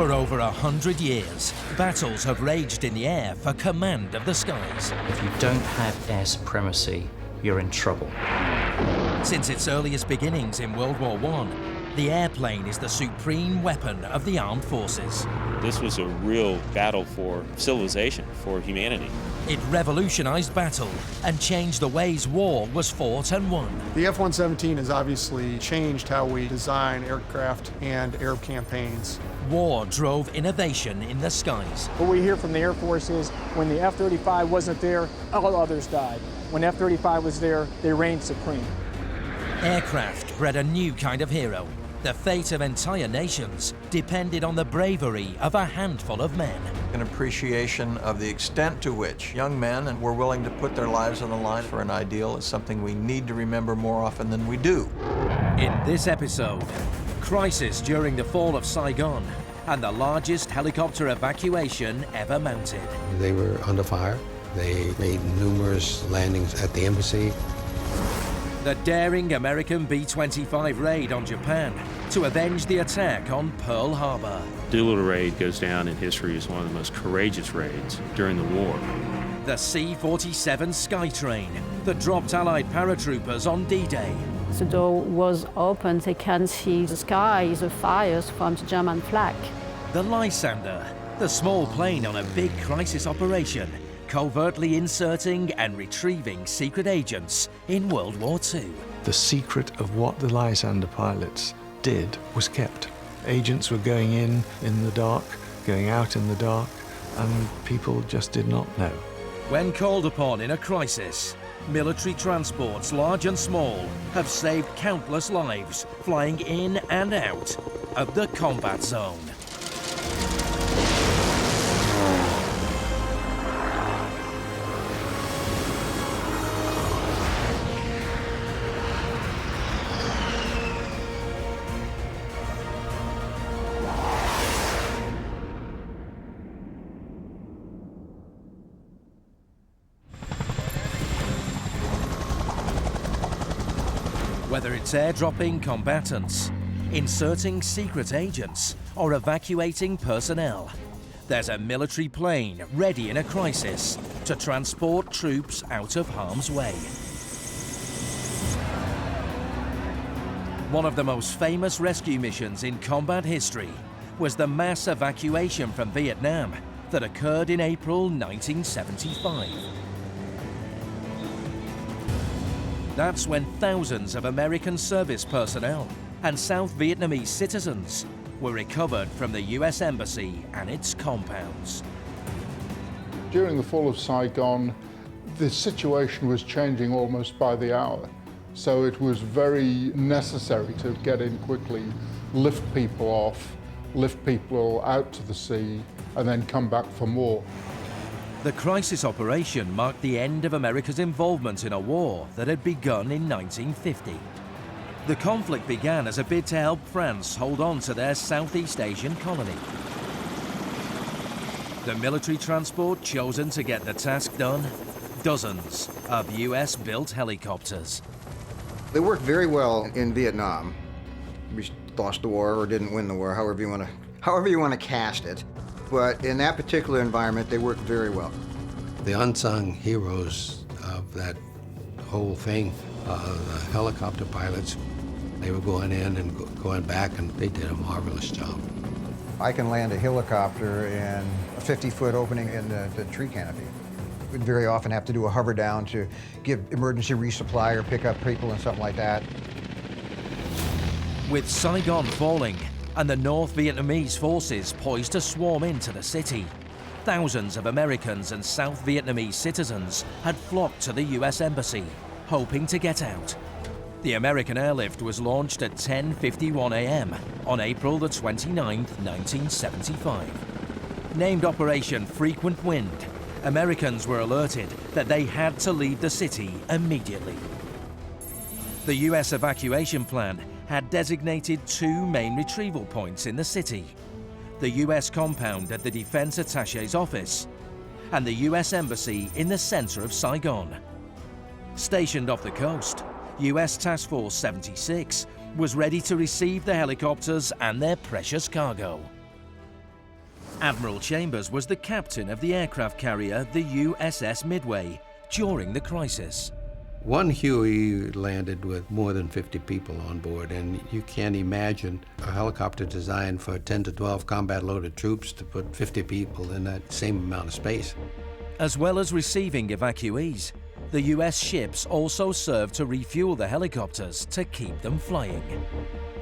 For over 100 years, battles have raged in the air for command of the skies. If you don't have air supremacy, you're in trouble. Since its earliest beginnings in World War I, the airplane is the supreme weapon of the armed forces. This was a real battle for civilization, for humanity. It revolutionized battle and changed the ways war was fought and won. The F-117 has obviously changed how we design aircraft and air campaigns. War drove innovation in the skies. What we hear from the Air Force is when the F-35 wasn't there, all others died. When F-35 was there, they reigned supreme. Aircraft bred a new kind of hero. The fate of entire nations depended on the bravery of a handful of men. An appreciation of the extent to which young men were willing to put their lives on the line for an ideal is something we need to remember more often than we do. In this episode, crisis during the fall of Saigon and the largest helicopter evacuation ever mounted. They were under fire. They made numerous landings at the embassy. The daring American B-25 raid on Japan to avenge the attack on Pearl Harbor. Doolittle raid goes down in history as one of the most courageous raids during the war. The C-47 Skytrain that dropped Allied paratroopers on D-Day. The door was open, they can see the sky, the fires from the German flag. The Lysander, the small plane on a big crisis operation, covertly inserting and retrieving secret agents in World War II. The secret of what the Lysander pilots did was kept. Agents were going in the dark, going out in the dark, and people just did not know. When called upon in a crisis, military transports, large and small, have saved countless lives flying in and out of the combat zone. Whether it's airdropping combatants, inserting secret agents, or evacuating personnel, there's a military plane ready in a crisis to transport troops out of harm's way. One of the most famous rescue missions in combat history was the mass evacuation from Vietnam that occurred in April 1975. That's when thousands of American service personnel and South Vietnamese citizens were recovered from the US Embassy and its compounds. During the fall of Saigon, the situation was changing almost by the hour. So it was very necessary to get in quickly, lift people off, lift people out to the sea, and then come back for more. The crisis operation marked the end of America's involvement in a war that had begun in 1950. The conflict began as a bid to help France hold on to their Southeast Asian colony. The military transport chosen to get the task done? Dozens of US-built helicopters. They worked very well in Vietnam. We lost the war or didn't win the war, however you want to cast it. But in that particular environment, they worked very well. The unsung heroes of that whole thing, the helicopter pilots, they were going in and going back, and they did a marvelous job. I can land a helicopter in a 50-foot opening in the tree canopy. We'd very often have to do a hover down to give emergency resupply or pick up people and something like that. With Saigon falling and the North Vietnamese forces poised to swarm into the city, thousands of Americans and South Vietnamese citizens had flocked to the US Embassy, hoping to get out. The American airlift was launched at 10:51 a.m. on April the 29th, 1975. Named Operation Frequent Wind, Americans were alerted that they had to leave the city immediately. The US evacuation plan had designated two main retrieval points in the city: the US compound at the Defense Attaché's office and the US Embassy in the center of Saigon. Stationed off the coast, US Task Force 76 was ready to receive the helicopters and their precious cargo. Admiral Chambers was the captain of the aircraft carrier, the USS Midway, during the crisis. One Huey landed with more than 50 people on board, and you can't imagine a helicopter designed for 10 to 12 combat-loaded troops to put 50 people in that same amount of space. As well as receiving evacuees, the US ships also served to refuel the helicopters to keep them flying.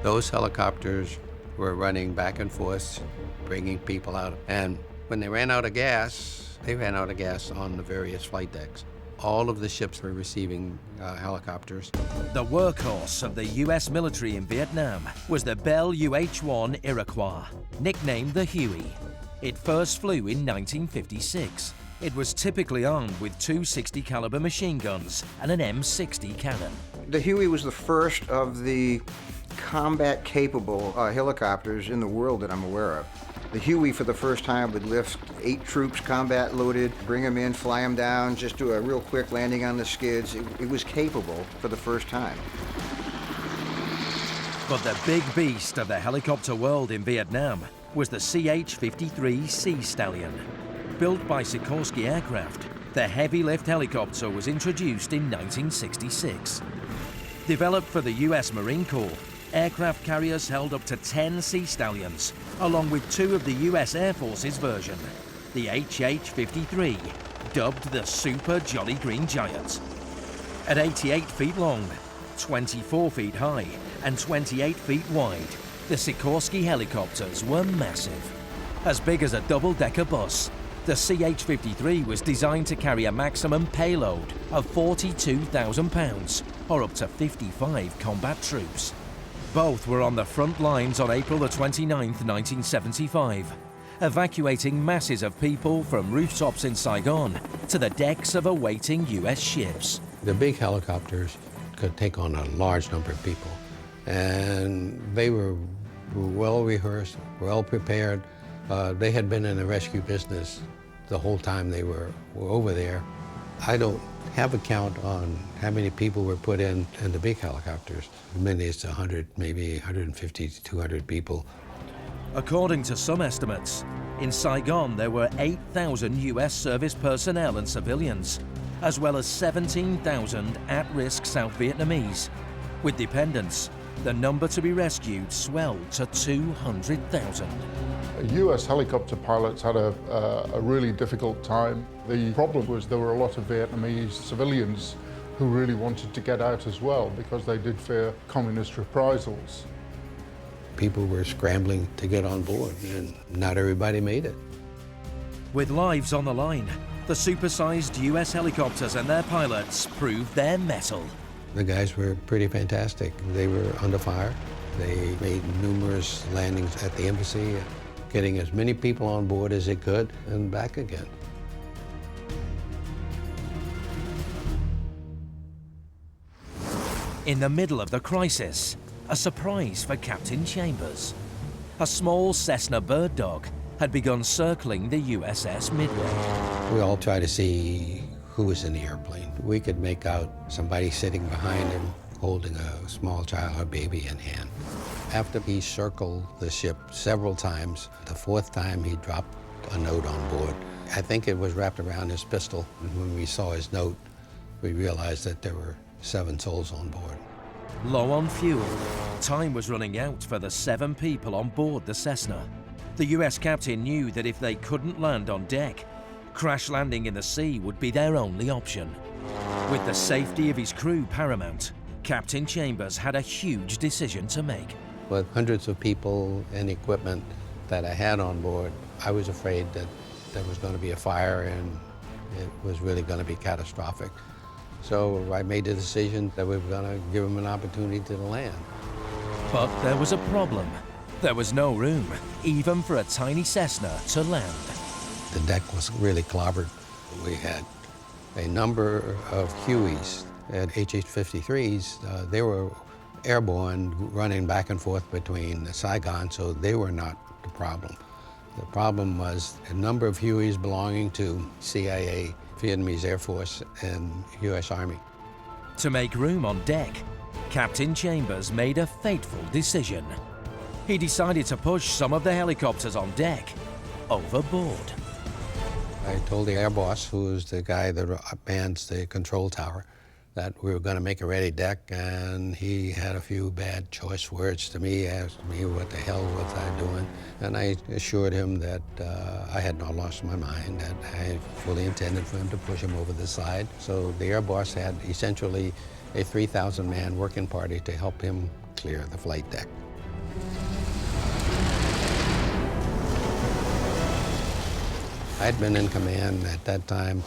Those helicopters were running back and forth, bringing people out. And when they ran out of gas, they ran out of gas on the various flight decks. All of the ships were receiving helicopters. The workhorse of the US military in Vietnam was the Bell UH-1 Iroquois, nicknamed the Huey. It first flew in 1956. It was typically armed with two 60 caliber machine guns and an M60 cannon. The Huey was the first of the combat-capable helicopters in the world that I'm aware of. The Huey, for the first time, would lift 8 troops, combat-loaded, bring them in, fly them down, just do a real quick landing on the skids. It was capable for the first time. But the big beast of the helicopter world in Vietnam was the CH-53 Sea Stallion. Built by Sikorsky Aircraft, the heavy-lift helicopter was introduced in 1966. Developed for the US Marine Corps, aircraft carriers held up to 10 Sea Stallions, along with 2 of the US Air Force's version, the HH-53, dubbed the Super Jolly Green Giant. At 88 feet long, 24 feet high, and 28 feet wide, the Sikorsky helicopters were massive. As big as a double-decker bus, the CH-53 was designed to carry a maximum payload of 42,000 pounds, or up to 55 combat troops. Both were on the front lines on April the 29th, 1975, evacuating masses of people from rooftops in Saigon to the decks of awaiting US ships. The big helicopters could take on a large number of people, and they were well rehearsed, well prepared. They had been in the rescue business the whole time they were over there. I don't have a count on how many people were put in the big helicopters. Many it's 100, maybe 150 to 200 people. According to some estimates, in Saigon there were 8,000 US service personnel and civilians, as well as 17,000 at-risk South Vietnamese. With dependents, the number to be rescued swelled to 200,000. US helicopter pilots had a really difficult time. The problem was there were a lot of Vietnamese civilians who really wanted to get out as well because they did fear communist reprisals. People were scrambling to get on board, and not everybody made it. With lives on the line, the supersized US helicopters and their pilots proved their mettle. The guys were pretty fantastic. They were under fire. They made numerous landings at the embassy, getting as many people on board as they could and back again. In the middle of the crisis, a surprise for Captain Chambers. A small Cessna bird dog had begun circling the USS Midway. We all tried to see who was in the airplane. We could make out somebody sitting behind him holding a small child or baby in hand. After he circled the ship several times, the 4th time he dropped a note on board. I think it was wrapped around his pistol. And when we saw his note, we realized that there were 7 souls on board. Low on fuel, time was running out for the 7 people on board the Cessna. The US captain knew that if they couldn't land on deck, crash landing in the sea would be their only option. With the safety of his crew paramount, Captain Chambers had a huge decision to make. With hundreds of people and equipment that I had on board, I was afraid that there was going to be a fire and it was really going to be catastrophic. So I made the decision that we were going to give them an opportunity to land. But there was a problem. There was no room, even for a tiny Cessna to land. The deck was really clobbered. We had a number of Hueys and HH-53s. They were airborne, running back and forth between Saigon, so they were not the problem. The problem was a number of Hueys belonging to CIA, Vietnamese Air Force, and US Army. To make room on deck, Captain Chambers made a fateful decision. He decided to push some of the helicopters on deck overboard. I told the air boss, who was the guy that mans the control tower, that we were going to make a ready deck, and he had a few bad choice words to me, asked me what the hell was I doing, and I assured him that I had not lost my mind, that I fully intended for him to push him over the side. So the air boss had essentially a 3,000-man working party to help him clear the flight deck. I'd been in command at that time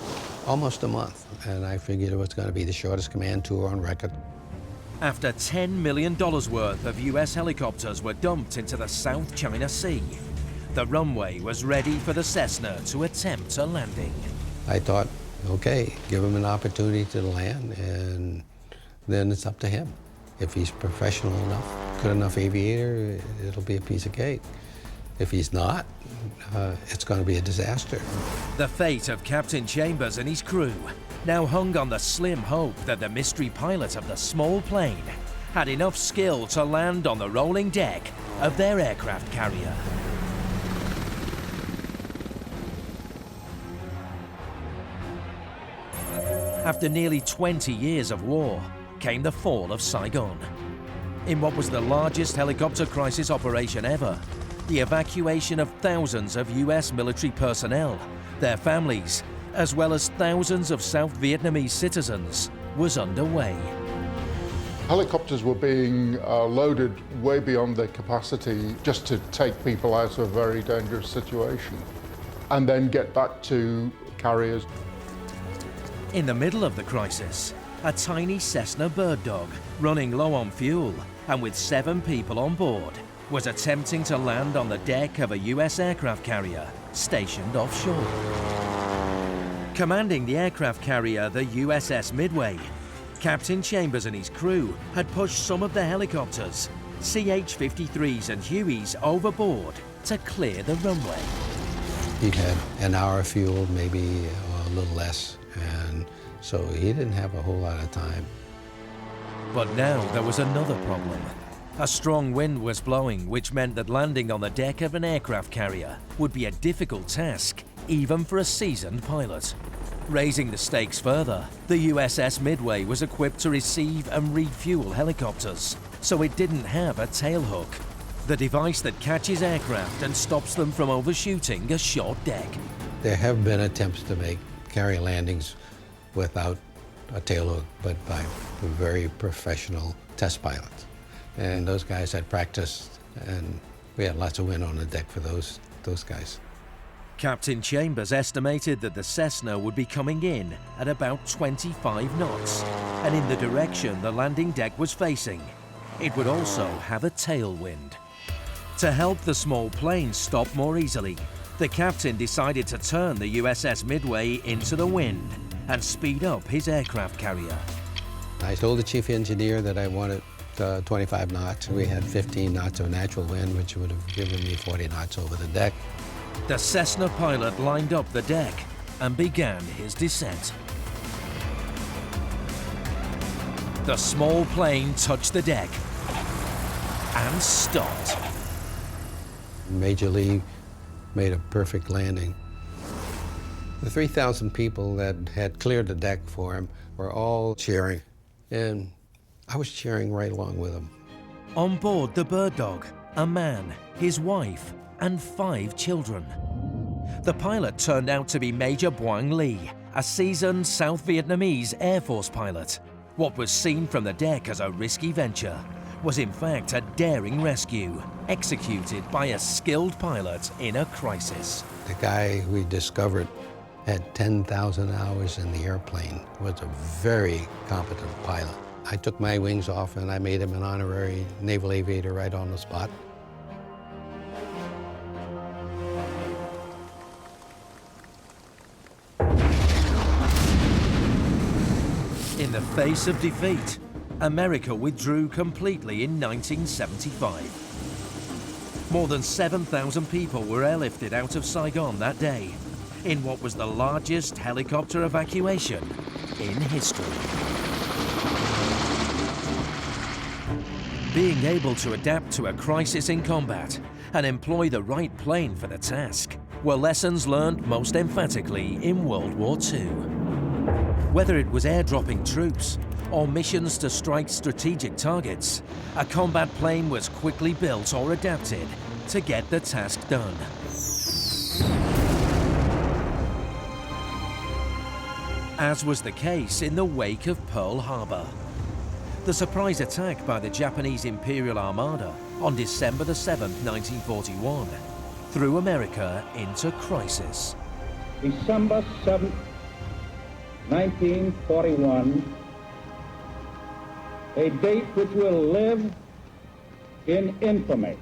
almost a month, and I figured it was going to be the shortest command tour on record. After $10 million worth of US helicopters were dumped into the South China Sea, the runway was ready for the Cessna to attempt a landing. I thought, okay, give him an opportunity to land, and then it's up to him. If he's professional enough, good enough aviator, it'll be a piece of cake. If he's not, it's going to be a disaster. The fate of Captain Chambers and his crew now hung on the slim hope that the mystery pilot of the small plane had enough skill to land on the rolling deck of their aircraft carrier. After nearly 20 years of war came the fall of Saigon. In what was the largest helicopter crisis operation ever, the evacuation of thousands of US military personnel, their families, as well as thousands of South Vietnamese citizens, was underway. Helicopters were being loaded way beyond their capacity just to take people out of a very dangerous situation and then get back to carriers. In the middle of the crisis, a tiny Cessna bird dog, running low on fuel and with 7 people on board, was attempting to land on the deck of a US aircraft carrier stationed offshore. Commanding the aircraft carrier, the USS Midway, Captain Chambers and his crew had pushed some of the helicopters, CH-53s and Hueys, overboard to clear the runway. He had an hour of fuel, maybe a little less, and so he didn't have a whole lot of time. But now there was another problem. A strong wind was blowing, which meant that landing on the deck of an aircraft carrier would be a difficult task, even for a seasoned pilot. Raising the stakes further, the USS Midway was equipped to receive and refuel helicopters, so it didn't have a tailhook, the device that catches aircraft and stops them from overshooting a short deck. There have been attempts to make carrier landings without a tailhook, but by very professional test pilots. And those guys had practiced, and we had lots of wind on the deck for those guys. Captain Chambers estimated that the Cessna would be coming in at about 25 knots, and in the direction the landing deck was facing. It would also have a tailwind. To help the small plane stop more easily, the captain decided to turn the USS Midway into the wind and speed up his aircraft carrier. I told the chief engineer that I wanted 25 knots. We had 15 knots of natural wind, which would have given me 40 knots over the deck. The Cessna pilot lined up the deck and began his descent. The small plane touched the deck and stopped. Major League made a perfect landing. The 3,000 people that had cleared the deck for him were all cheering, and I was cheering right along with them. On board the bird dog, a man, his wife, and 5 children. The pilot turned out to be Major Boang Lee, a seasoned South Vietnamese Air Force pilot. What was seen from the deck as a risky venture was in fact a daring rescue, executed by a skilled pilot in a crisis. The guy we discovered had 10,000 hours in the airplane, was a very competent pilot. I took my wings off and I made him an honorary naval aviator right on the spot. In the face of defeat, America withdrew completely in 1975. More than 7,000 people were airlifted out of Saigon that day, in what was the largest helicopter evacuation in history. Being able to adapt to a crisis in combat and employ the right plane for the task were lessons learned most emphatically in World War II. Whether it was airdropping troops or missions to strike strategic targets, a combat plane was quickly built or adapted to get the task done. As was the case in the wake of Pearl Harbor. The surprise attack by the Japanese Imperial Armada on December the 7th, 1941, threw America into crisis. December 7th, 1941, a date which will live in infamy.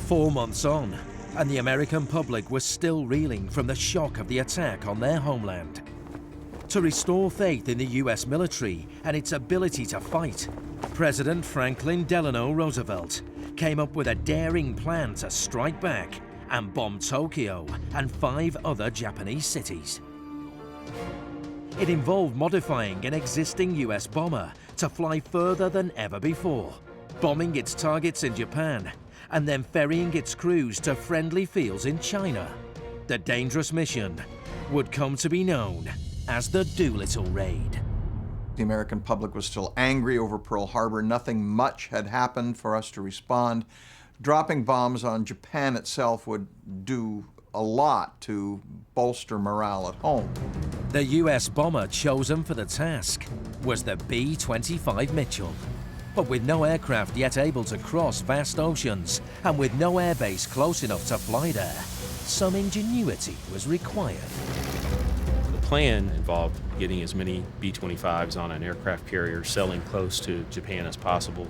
4 months on, and the American public was still reeling from the shock of the attack on their homeland. To restore faith in the US military and its ability to fight, President Franklin Delano Roosevelt came up with a daring plan to strike back and bomb Tokyo and 5 other Japanese cities. It involved modifying an existing US bomber to fly further than ever before, bombing its targets in Japan, and then ferrying its crews to friendly fields in China. The dangerous mission would come to be known as the Doolittle Raid. The American public was still angry over Pearl Harbor. Nothing much had happened for us to respond. Dropping bombs on Japan itself would do a lot to bolster morale at home. The US bomber chosen for the task was the B-25 Mitchell. But with no aircraft yet able to cross vast oceans and with no airbase close enough to fly there, some ingenuity was required. The plan involved getting as many B-25s on an aircraft carrier, sailing close to Japan as possible,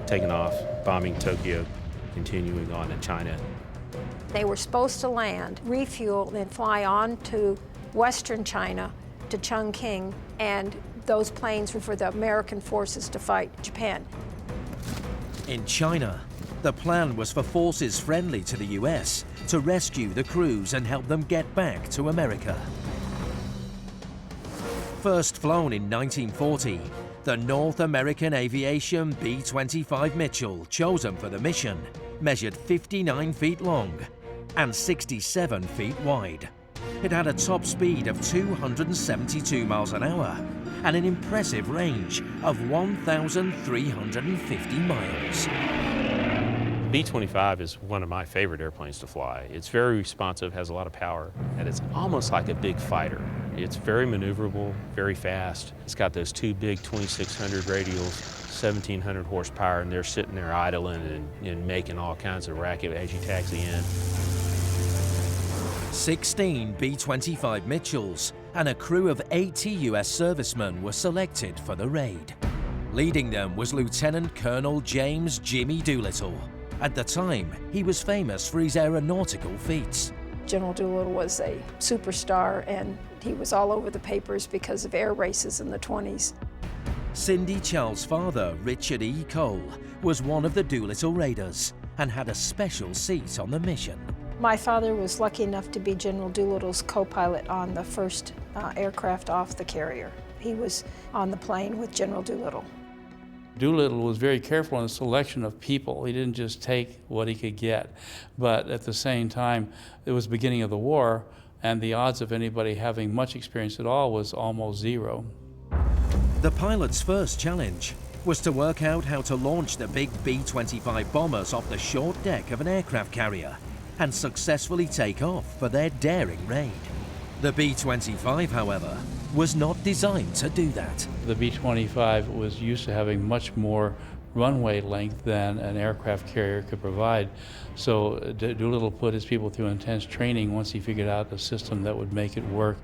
taking off, bombing Tokyo, continuing on to China. They were supposed to land, refuel, then fly on to western China, to Chongqing, and those planes were for the American forces to fight Japan. In China, the plan was for forces friendly to the US to rescue the crews and help them get back to America. First flown in 1940, the North American Aviation B-25 Mitchell, chosen for the mission, measured 59 feet long and 67 feet wide. It had a top speed of 272 miles an hour and an impressive range of 1,350 miles. B-25 is one of my favorite airplanes to fly. It's very responsive, has a lot of power, and it's almost like a big fighter. It's very maneuverable, very fast. It's got those 2 big 2600 radials, 1,700 horsepower, and they're sitting there idling and making all kinds of racket as you taxi in. 16 B-25 Mitchells and a crew of 80 US servicemen were selected for the raid. Leading them was Lieutenant Colonel James Jimmy Doolittle. At the time, he was famous for his aeronautical feats. General Doolittle was a superstar, and he was all over the papers because of air races in the 20s. Cindy Charles' father, Richard E. Cole, was one of the Doolittle raiders and had a special seat on the mission. My father was lucky enough to be General Doolittle's co-pilot on the first aircraft off the carrier. He was on the plane with General Doolittle. Doolittle was very careful in the selection of people. He didn't just take what he could get, but at the same time, it was the beginning of the war, and the odds of anybody having much experience at all was almost zero. The pilot's first challenge was to work out how to launch the big B-25 bombers off the short deck of an aircraft carrier and successfully take off for their daring raid. The B-25, however, was not designed to do that. The B-25 was used to having much more runway length than an aircraft carrier could provide. So Doolittle put his people through intense training once he figured out a system that would make it work.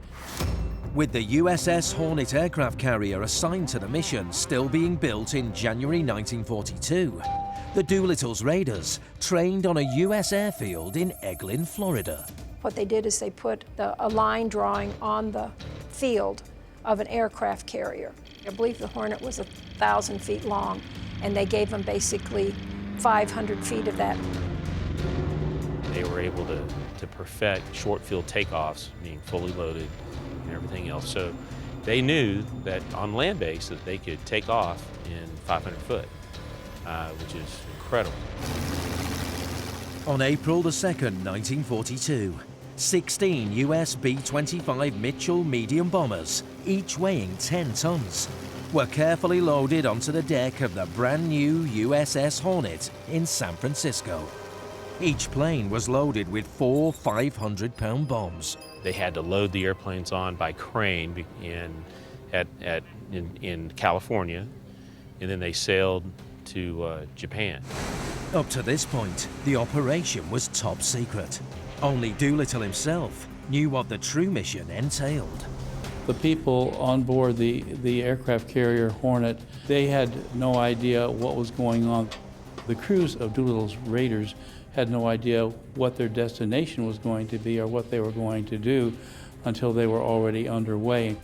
With the USS Hornet aircraft carrier assigned to the mission still being built in January 1942, the Doolittle's raiders trained on a US airfield in Eglin, Florida. What they did is they put a line drawing on the field of an aircraft carrier. I believe the Hornet was 1,000 feet long, and they gave them basically 500 feet of that. They were able to perfect short field takeoffs, being fully loaded and everything else. So they knew that on land base that they could take off in 500 foot, which is incredible. On April the 2nd, 1942, 16 US B-25 Mitchell medium bombers, each weighing 10 tons, were carefully loaded onto the deck of the brand new USS Hornet in San Francisco. Each plane was loaded with 4 500-pound bombs. They had to load the airplanes on by crane in California, and then they sailed to Japan. Up to this point, the operation was top secret. Only Doolittle himself knew what the true mission entailed. The people on board the aircraft carrier Hornet, they had no idea what was going on. The crews of Doolittle's raiders had no idea what their destination was going to be or what they were going to do until they were already underway.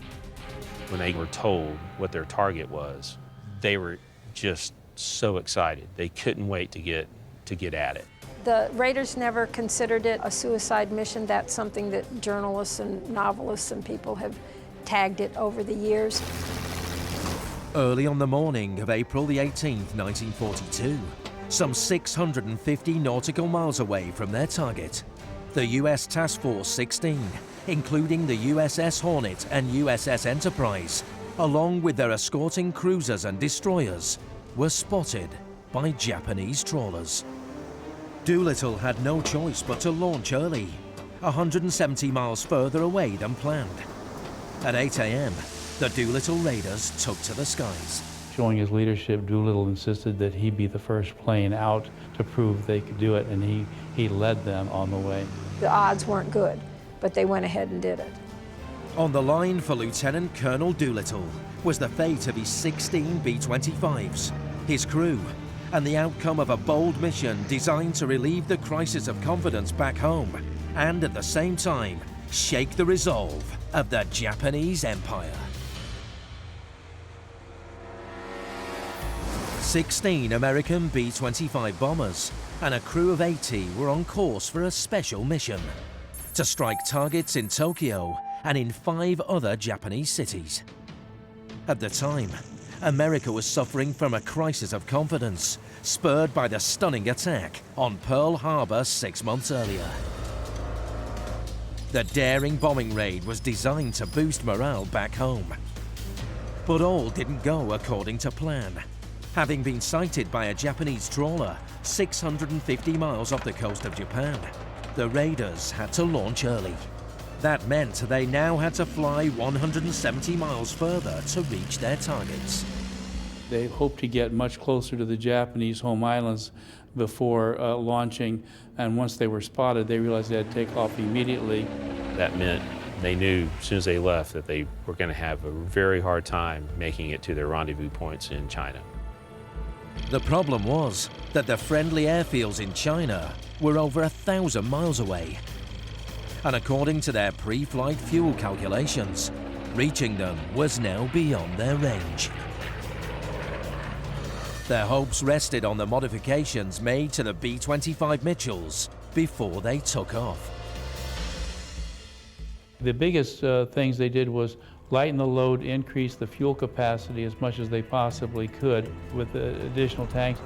When they were told what their target was, they were just so excited. They couldn't wait to get at it. The raiders never considered it a suicide mission. That's something that journalists and novelists and people have tagged it over the years. Early on the morning of April the 18th, 1942, some 650 nautical miles away from their target, the US Task Force 16, including the USS Hornet and USS Enterprise, along with their escorting cruisers and destroyers, were spotted by Japanese trawlers. Doolittle had no choice but to launch early, 170 miles further away than planned. At 8 a.m., the Doolittle raiders took to the skies. Showing his leadership, Doolittle insisted that he be the first plane out to prove they could do it, and he led them on the way. The odds weren't good, but they went ahead and did it. On the line for Lieutenant Colonel Doolittle was the fate of his 16 B-25s, his crew, and the outcome of a bold mission designed to relieve the crisis of confidence back home, and at the same time, shake the resolve of the Japanese Empire. 16 American B-25 bombers and a crew of 80 were on course for a special mission to strike targets in Tokyo and in 5 other Japanese cities. At the time, America was suffering from a crisis of confidence, spurred by the stunning attack on Pearl Harbor 6 months earlier. The daring bombing raid was designed to boost morale back home. But all didn't go according to plan. Having been sighted by a Japanese trawler 650 miles off the coast of Japan, the raiders had to launch early. That meant they now had to fly 170 miles further to reach their targets. They hoped to get much closer to the Japanese home islands before launching, and once they were spotted, they realized they had to take off immediately. That meant they knew as soon as they left that they were going to have a very hard time making it to their rendezvous points in China. The problem was that the friendly airfields in China were over 1,000 miles away. And according to their pre-flight fuel calculations, reaching them was now beyond their range. Their hopes rested on the modifications made to the B-25 Mitchells before they took off. The biggest things they did was lighten the load, increase the fuel capacity as much as they possibly could with the additional tanks.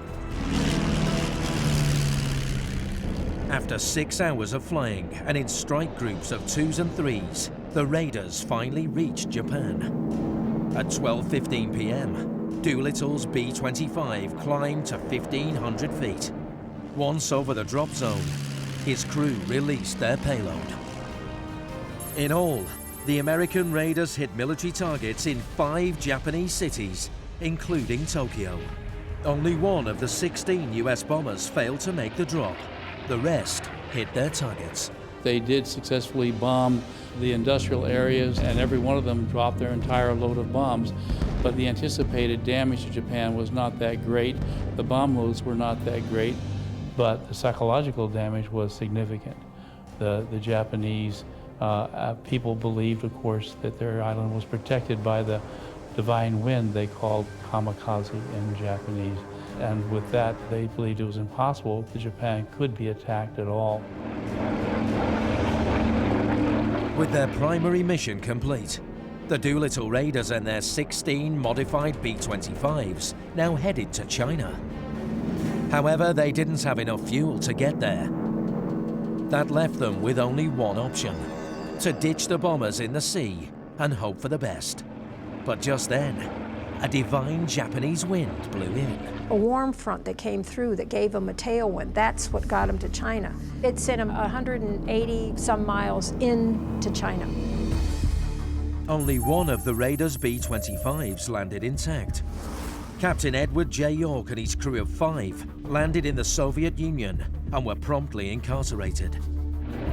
After 6 hours of flying and in strike groups of 2s and 3s, the raiders finally reached Japan. At 12:15 p.m., Doolittle's B-25 climbed to 1,500 feet. Once over the drop zone, his crew released their payload. In all, the American raiders hit military targets in 5 Japanese cities, including Tokyo. Only one of the 16 US bombers failed to make the drop. The rest hit their targets. They did successfully bomb the industrial areas, and every one of them dropped their entire load of bombs. But the anticipated damage to Japan was not that great. The bomb loads were not that great, but the psychological damage was significant. The Japanese people believed, of course, that their island was protected by the divine wind they called kamikaze in Japanese. And with that, they believed it was impossible that Japan could be attacked at all. With their primary mission complete, the Doolittle raiders and their 16 modified B-25s now headed to China. However, they didn't have enough fuel to get there, That left them with only one option: to ditch the bombers in the sea and hope for the best. But just then, a divine Japanese wind blew in. A warm front that came through that gave them a tailwind, that's what got them to China. It sent them 180 some miles into China. Only one of the Raiders B-25s landed intact. Captain Edward J. York and his crew of 5 landed in the Soviet Union and were promptly incarcerated.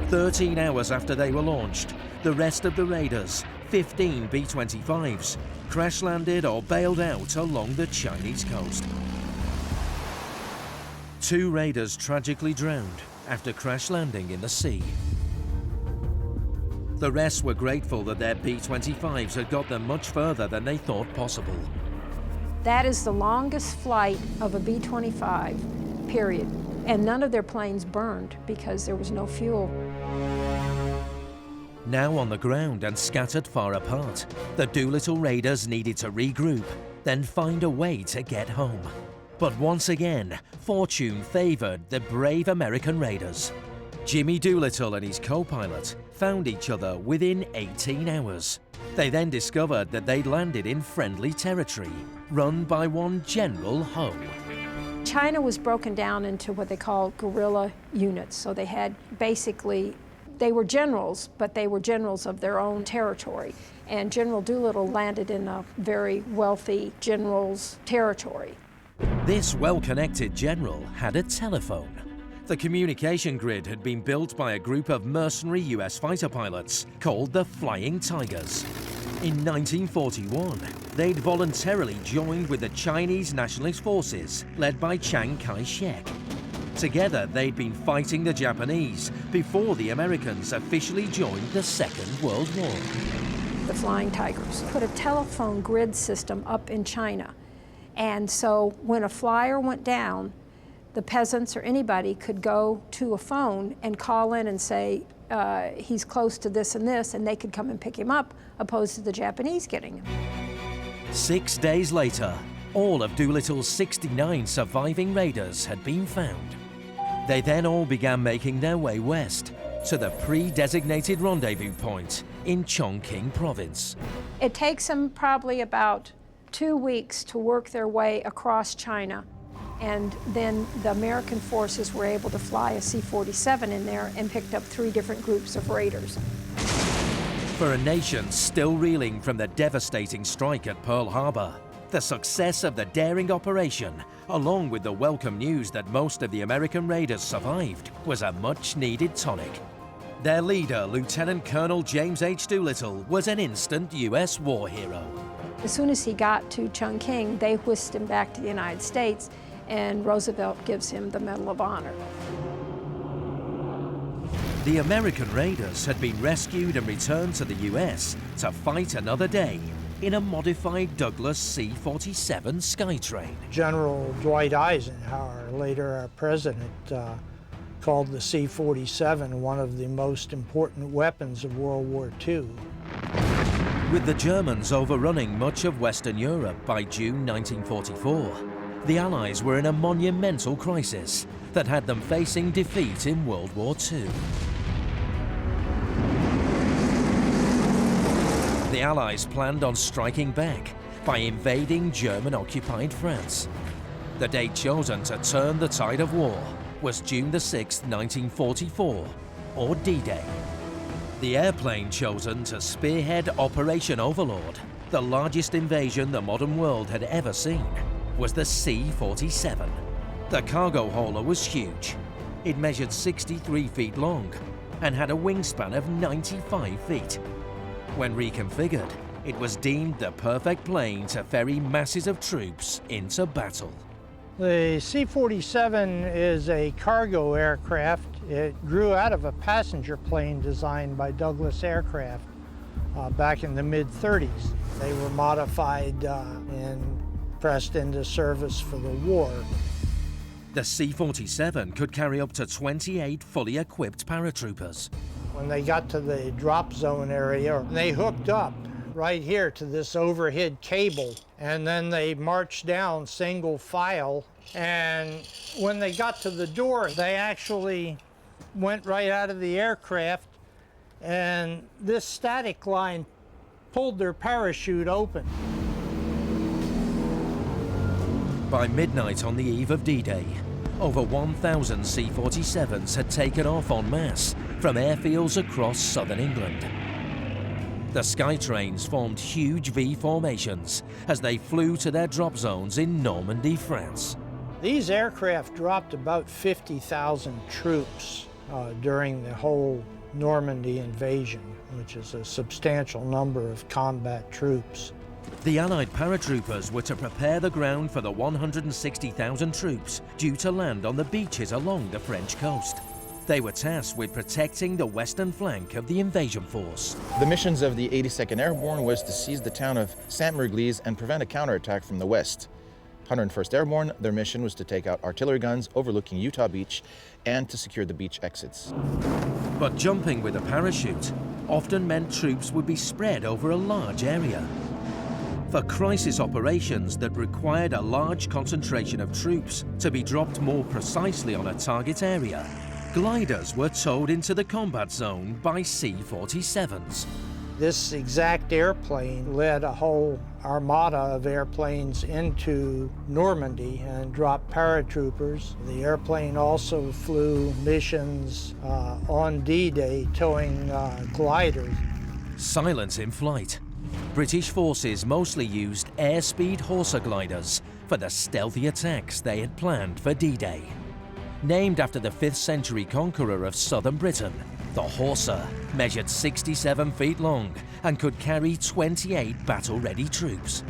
13 hours after they were launched, the rest of the Raiders, 15 B-25s, crash-landed or bailed out along the Chinese coast. 2 Raiders tragically drowned after crash landing in the sea. The rest were grateful that their B-25s had got them much further than they thought possible. That is the longest flight of a B-25, period. And none of their planes burned because there was no fuel. Now on the ground and scattered far apart, the Doolittle Raiders needed to regroup, then find a way to get home. But once again, fortune favored the brave American Raiders. Jimmy Doolittle and his co-pilot found each other within 18 hours. They then discovered that they'd landed in friendly territory, run by one General Ho. China was broken down into what they call guerrilla units. So they had basically, they were generals, but they were generals of their own territory. And General Doolittle landed in a very wealthy general's territory. This well-connected general had a telephone. The communication grid had been built by a group of mercenary US fighter pilots called the Flying Tigers. In 1941, they'd voluntarily joined with the Chinese Nationalist Forces led by Chiang Kai-shek. Together, they'd been fighting the Japanese before the Americans officially joined the Second World War. The Flying Tigers put a telephone grid system up in China. And so when a flyer went down, the peasants or anybody could go to a phone and call in and say, he's close to this, and they could come and pick him up, opposed to the Japanese getting him. 6 days later, all of Doolittle's 69 surviving raiders had been found. They then all began making their way west to the pre-designated rendezvous point in Chongqing province. It takes them probably about 2 weeks to work their way across China. And then the American forces were able to fly a C-47 in there and picked up 3 different groups of raiders. For a nation still reeling from the devastating strike at Pearl Harbor, the success of the daring operation, along with the welcome news that most of the American raiders survived, was a much-needed tonic. Their leader, Lieutenant Colonel James H. Doolittle, was an instant U.S. war hero. As soon as he got to Chongqing, they whisked him back to the United States, and Roosevelt gives him the Medal of Honor. The American raiders had been rescued and returned to the U.S. to fight another day in a modified Douglas C-47 Skytrain. General Dwight Eisenhower, later our president, called the C-47 one of the most important weapons of World War II. With the Germans overrunning much of Western Europe by June 1944, the Allies were in a monumental crisis that had them facing defeat in World War II. The Allies planned on striking back by invading German-occupied France. The date chosen to turn the tide of war was June the 6th, 1944, or D-Day. The airplane chosen to spearhead Operation Overlord, the largest invasion the modern world had ever seen, was the C-47. The cargo hauler was huge. It measured 63 feet long and had a wingspan of 95 feet. When reconfigured, it was deemed the perfect plane to ferry masses of troops into battle. The C-47 is a cargo aircraft. It grew out of a passenger plane designed by Douglas Aircraft back in the mid-30s. They were modified and pressed into service for the war. The C-47 could carry up to 28 fully equipped paratroopers. When they got to the drop zone area, they hooked up right here to this overhead cable, and then they marched down single file, and when they got to the door, they actually went right out of the aircraft, and this static line pulled their parachute open. By midnight on the eve of D-Day, over 1,000 C-47s had taken off en masse from airfields across southern England. The Skytrains formed huge V formations as they flew to their drop zones in Normandy, France. These aircraft dropped about 50,000 troops during the whole Normandy invasion, which is a substantial number of combat troops. The Allied paratroopers were to prepare the ground for the 160,000 troops due to land on the beaches along the French coast. They were tasked with protecting the western flank of the invasion force. The missions of the 82nd Airborne was to seize the town of Sainte-Marie-Église and prevent a counterattack from the west. 101st Airborne, their mission was to take out artillery guns overlooking Utah Beach and to secure the beach exits. But jumping with a parachute often meant troops would be spread over a large area. For crisis operations that required a large concentration of troops to be dropped more precisely on a target area, gliders were towed into the combat zone by C-47s. This exact airplane led a whole armada of airplanes into Normandy and dropped paratroopers. The airplane also flew missions on D-Day towing gliders. Silent in flight, British forces mostly used air-speed Horsa gliders for the stealthy attacks they had planned for D-Day. Named after the 5th century conqueror of southern Britain, the Horsa measured 67 feet long and could carry 28 battle-ready troops.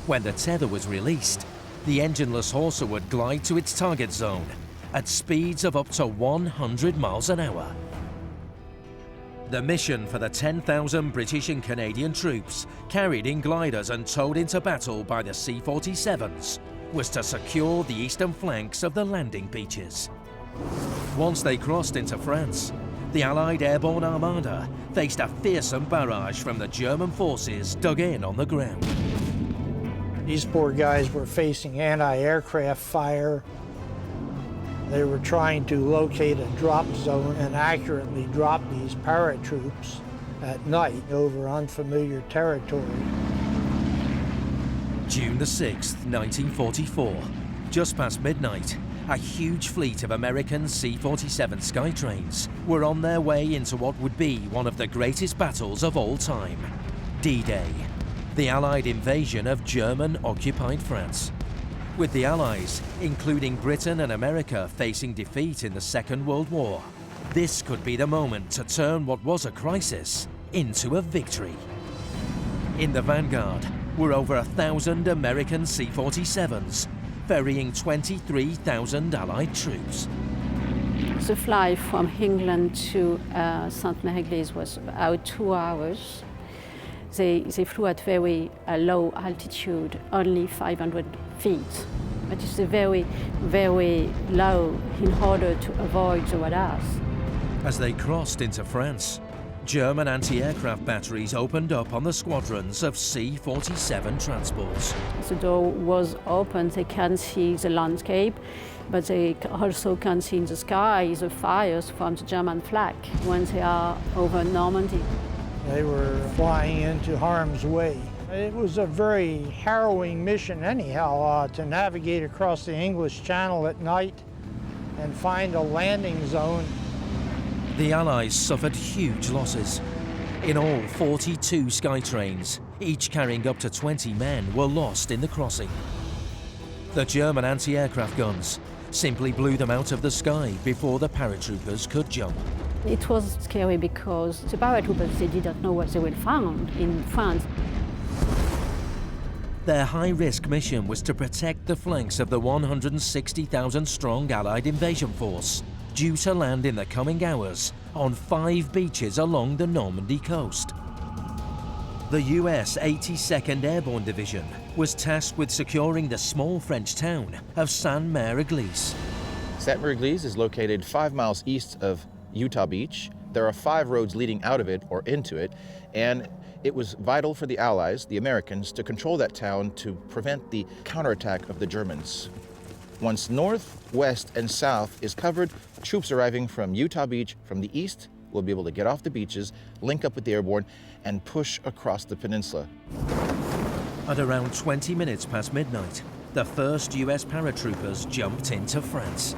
When the tether was released, the engineless Horsa would glide to its target zone at speeds of up to 100 miles an hour. The mission for the 10,000 British and Canadian troops carried in gliders and towed into battle by the C-47s was to secure the eastern flanks of the landing beaches. Once they crossed into France, the Allied airborne armada faced a fearsome barrage from the German forces dug in on the ground. These poor guys were facing anti-aircraft fire. They were trying to locate a drop zone and accurately drop these paratroops at night over unfamiliar territory. June the 6th, 1944, just past midnight, a huge fleet of American C-47 Skytrains were on their way into what would be one of the greatest battles of all time, D-Day, the Allied invasion of German-occupied France. With the Allies, including Britain and America, facing defeat in the Second World War, this could be the moment to turn what was a crisis into a victory. In the vanguard were over 1,000 American C-47s, ferrying 23,000 Allied troops. The flight from England to Sainte-Marie-Église was about 2 hours. They flew at very low altitude, only 500 feet. But it's very, very low in order to avoid the radars. As they crossed into France, German anti-aircraft batteries opened up on the squadrons of C-47 transports. The door was open, they can see the landscape, but they also can see in the sky the fires from the German flag when they are over Normandy. They were flying into harm's way. It was a very harrowing mission anyhow, to navigate across the English Channel at night and find a landing zone. The Allies suffered huge losses. In all, 42 Skytrains, each carrying up to 20 men, were lost in the crossing. The German anti-aircraft guns simply blew them out of the sky before the paratroopers could jump. It was scary because the paratroopers, they didn't know what they would find in France. Their high-risk mission was to protect the flanks of the 160,000-strong Allied invasion force, due to land in the coming hours on 5 beaches along the Normandy coast. The US 82nd Airborne Division was tasked with securing the small French town of Sainte-Marie-Église. Sainte-Marie-Église is located 5 miles east of Utah Beach. There are 5 roads leading out of it or into it, and it was vital for the Allies, the Americans, to control that town to prevent the counterattack of the Germans. Once north, west, and south is covered, troops arriving from Utah Beach from the east will be able to get off the beaches, link up with the Airborne, and push across the peninsula. At around 20 minutes past midnight, the first US paratroopers jumped into France.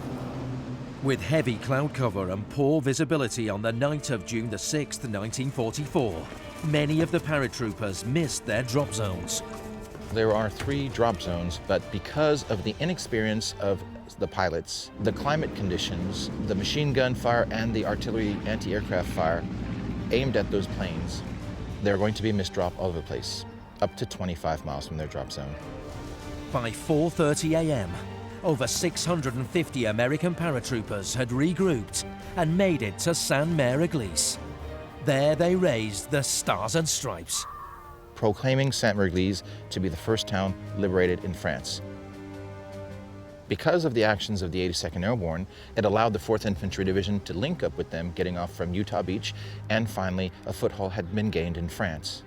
With heavy cloud cover and poor visibility on the night of June the 6th, 1944, many of the paratroopers missed their drop zones. There are 3 drop zones, but because of the inexperience of the pilots, the climate conditions, the machine gun fire, and the artillery anti-aircraft fire aimed at those planes, they're going to be misdropped all over the place, up to 25 miles from their drop zone. By 4:30 a.m., over 650 American paratroopers had regrouped and made it to Sainte-Mère-Église. There they raised the Stars and Stripes, proclaiming Sainte-Mère-Église to be the first town liberated in France. Because of the actions of the 82nd Airborne, it allowed the 4th Infantry Division to link up with them, getting off from Utah Beach, and finally a foothold had been gained in France.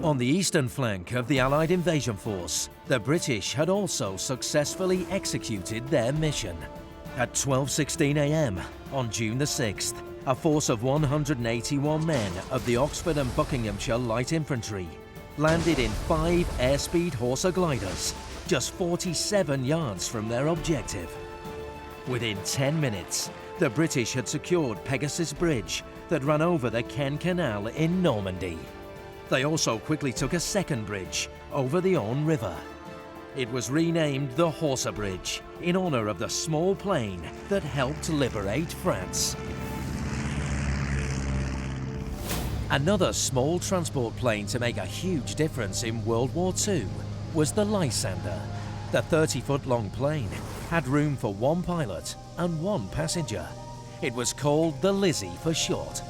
On the eastern flank of the Allied invasion force, the British had also successfully executed their mission. At 12:16 a.m. on June the 6th, a force of 181 men of the Oxford and Buckinghamshire Light Infantry landed in 5 airspeed Horsa gliders, just 47 yards from their objective. Within 10 minutes, the British had secured Pegasus Bridge that ran over the Caen Canal in Normandy. They also quickly took a second bridge over the Orne River. It was renamed the Horsa Bridge in honor of the small plane that helped liberate France. Another small transport plane to make a huge difference in World War II was the Lysander. The 30-foot-long plane had room for 1 pilot and 1 passenger. It was called the Lizzie for short.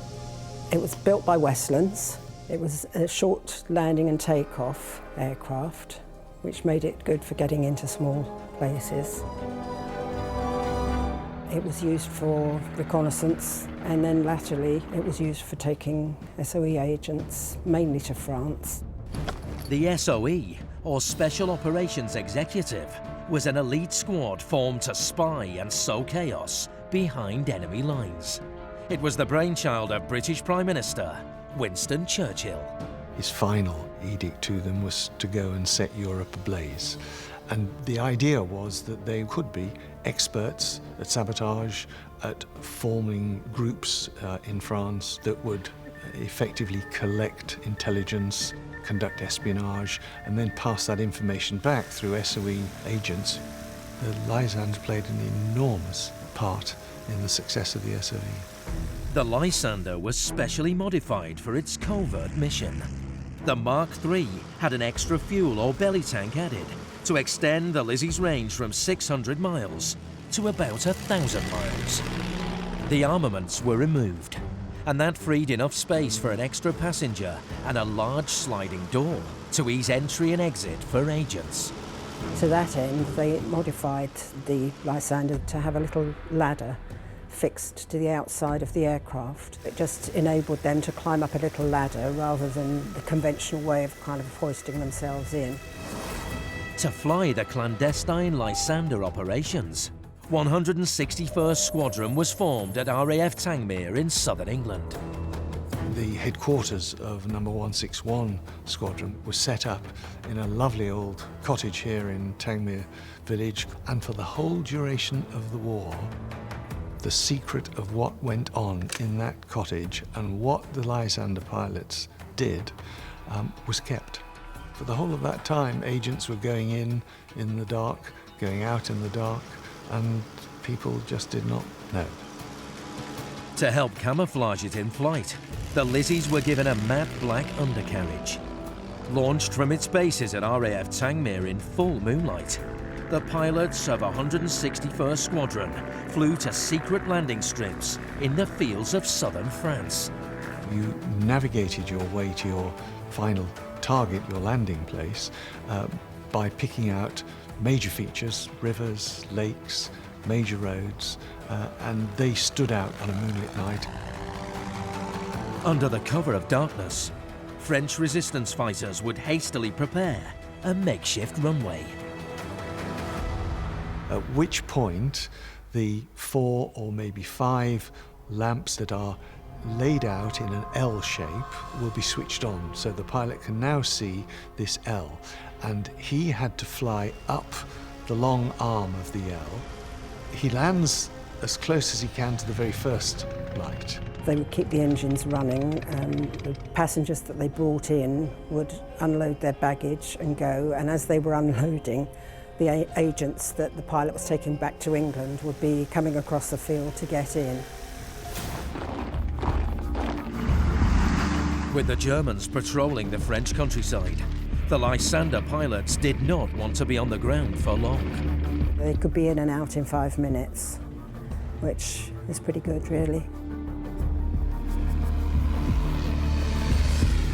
It was built by Westlands. It was a short landing and takeoff aircraft, which made it good for getting into small places. It was used for reconnaissance, and then latterly it was used for taking SOE agents, mainly to France. The SOE, or Special Operations Executive, was an elite squad formed to spy and sow chaos behind enemy lines. It was the brainchild of British Prime Minister Winston Churchill. His final edict to them was to go and set Europe ablaze. And the idea was that they could be experts at sabotage, at forming groups in France that would effectively collect intelligence, conduct espionage, and then pass that information back through SOE agents. The Lysander played an enormous part in the success of the SOE. The Lysander was specially modified for its covert mission. The Mark III had an extra fuel or belly tank added to extend the Lizzie's range from 600 miles to about 1,000 miles. The armaments were removed, and that freed enough space for an extra passenger and a large sliding door to ease entry and exit for agents. To that end, they modified the Lysander to have a little ladder fixed to the outside of the aircraft. It just enabled them to climb up a little ladder rather than the conventional way of kind of hoisting themselves in. To fly the clandestine Lysander operations, 161st Squadron was formed at RAF Tangmere in southern England. The headquarters of number 161 Squadron was set up in a lovely old cottage here in Tangmere village, and for the whole duration of the war, the secret of what went on in that cottage and what the Lysander pilots did was kept. For the whole of that time, agents were going in the dark, going out in the dark, and people just did not know. To help camouflage it in flight, the Lizzies were given a matte black undercarriage. Launched from its bases at RAF Tangmere in full moonlight, the pilots of 161st Squadron flew to secret landing strips in the fields of southern France. You navigated your way to your final target, your landing place, by picking out major features, rivers, lakes, major roads, and they stood out on a moonlit night. Under the cover of darkness, French resistance fighters would hastily prepare a makeshift runway. At which point the 4 or maybe 5 lamps that are laid out in an L shape will be switched on, so the pilot can now see this L. And he had to fly up the long arm of the L. He lands as close as he can to the very first light. They would keep the engines running, and the passengers that they brought in would unload their baggage and go, and as they were unloading, the agents that the pilot was taking back to England would be coming across the field to get in. With the Germans patrolling the French countryside, the Lysander pilots did not want to be on the ground for long. They could be in and out in 5 minutes, which is pretty good, really.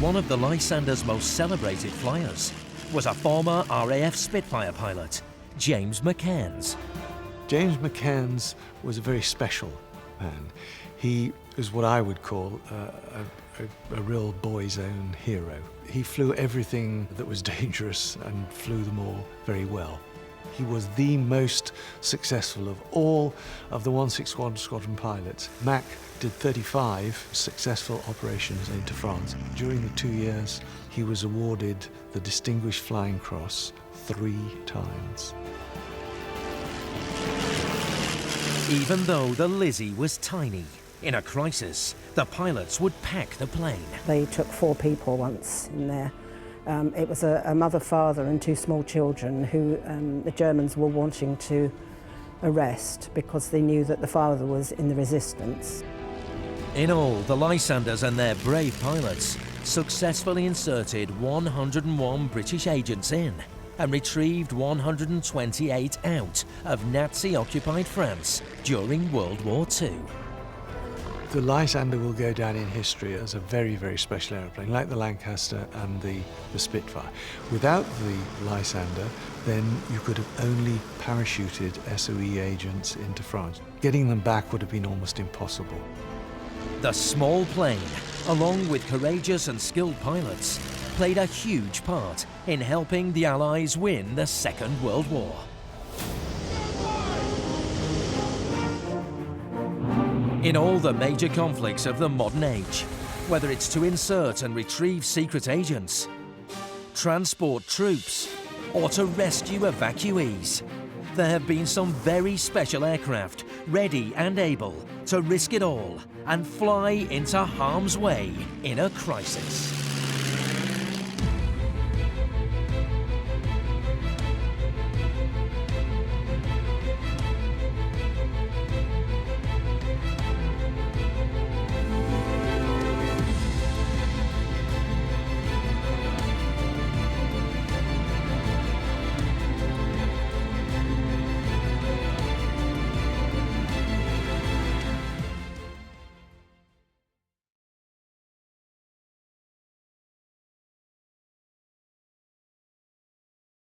One of the Lysander's most celebrated flyers was a former RAF Spitfire pilot, James McCairn. James McCairn was a very special man. He is what I would call a real boy's own hero. He flew everything that was dangerous and flew them all very well. He was the most successful of all of the 161 squadron pilots. Mac did 35 successful operations into France. During the 2 years, he was awarded the Distinguished Flying Cross 3 times. Even though the Lizzie was tiny, in a crisis, the pilots would pack the plane. They took 4 people once in there. It was a mother, father and 2 small children who the Germans were wanting to arrest because they knew that the father was in the resistance. In all, the Lysanders and their brave pilots successfully inserted 101 British agents in and retrieved 128 out of Nazi-occupied France during World War II. The Lysander will go down in history as a very, very special aeroplane, like the Lancaster and the Spitfire. Without the Lysander, then you could have only parachuted SOE agents into France. Getting them back would have been almost impossible. The small plane, along with courageous and skilled pilots, played a huge part in helping the Allies win the Second World War. In all the major conflicts of the modern age, whether it's to insert and retrieve secret agents, transport troops, or to rescue evacuees, there have been some very special aircraft ready and able to risk it all and fly into harm's way in a crisis.